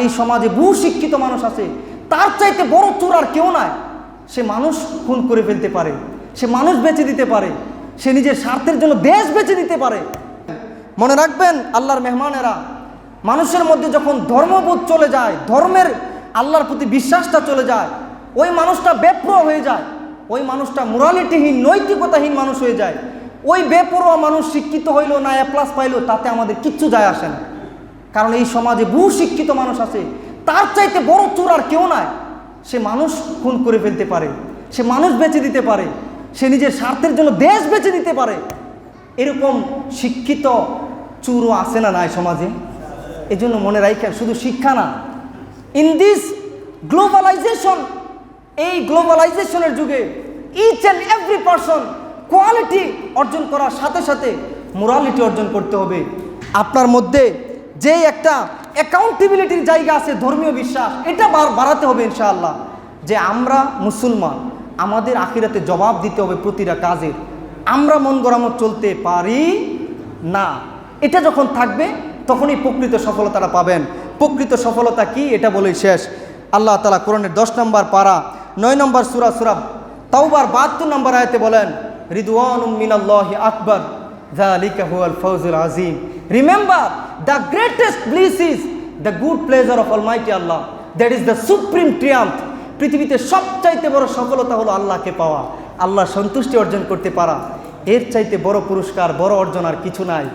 এই সমাজে বহু শিক্ষিত মানুষ আছে, তার চাইতে বড় চোর আর কেউ নাই। সে মানুষ খুন করে ফেলতে পারে, সে মানুষ বেঁচে দিতে পারে, সে নিজের স্বার্থের জন্য দেশ বেঁচে দিতে পারে। মনে রাখবেন আল্লাহর মেহমানেরা, মানুষের মধ্যে যখন ধর্মবোধ চলে যায়, ধর্মের আল্লাহর প্রতি বিশ্বাসটা চলে যায়, ওই মানুষটা বেপরোয়া হয়ে যায়, ওই মানুষটা মোরালিটিহীন, নৈতিকতাহীন মানুষ হয়ে যায়। ওই বেপরোয়া মানুষ শিক্ষিত হইল না এ প্লাস পাইলো, তাতে আমাদের কিচ্ছু যায় আসে না। কারণ এই সমাজে বহু শিক্ষিত মানুষ আছে, তার চাইতে বড় চোর আর কেউ নাই। সে মানুষ খুন করে ফেলতে পারে, সে মানুষ বেঁচে দিতে পারে, সে নিজের স্বার্থের জন্য দেশ বেঁচে দিতে পারে। এরকম শিক্ষিত চোরও আছে না নাই সমাজে? এই জন্য মনে রাখেন, শুধু শিক্ষা না, ইন দিস গ্লোবালাইজেশন, এই গ্লোবালাইজেশনের যুগে each and every person quality অর্জন করার সাথে সাথে মোরালিটি অর্জন করতে হবে। আপনার মধ্যে যে একটা অ্যাকাউন্টেবিলিটির জায়গা আছে, ধর্মীয় বিশ্বাস, এটা বাড়াতে হবে ইনশাআল্লাহ, যে আমরা মুসলমান, আমাদের আখিরাতে জবাব দিতে হবে প্রতিটা কাজের। আমরা মন গড়ামত চলতে পারি না। এটা যখন থাকবে তখনই প্রকৃত সফলতাটা পাবেন। প্রকৃত সফলতা কি এটা বলেই শেষ। আল্লাহ তাআলা কোরআনের 10 নম্বর পারা 9 নম্বর সূরা তাওবার 72 নম্বর আয়াতে বলেন, রিদওয়ানুম মিনাল্লাহি আকবার যালিকা হুয়াল ফাউজুল আযীম। Remember the greatest bliss is the good pleasure of almighty Allah, that is the supreme triumph. পৃথিবীতে সবচাইতে বড় সফলতা হলো আল্লাহকে পাওয়া, আল্লাহ সন্তুষ্টি অর্জন করতে পারা। এর চাইতে বড় পুরস্কার, বড় অর্জন আর কিছু নাই।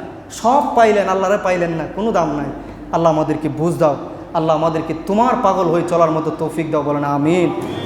সব পাইলেন, আল্লাহরে পাইলেন না, কোনো দাম নাই। আল্লাহ আমাদেরকে বুঝ দাও, আল্লাহ আমাদেরকে তোমার পাগল হয়ে চলার মতো তৌফিক দাও, বলেন আমিন।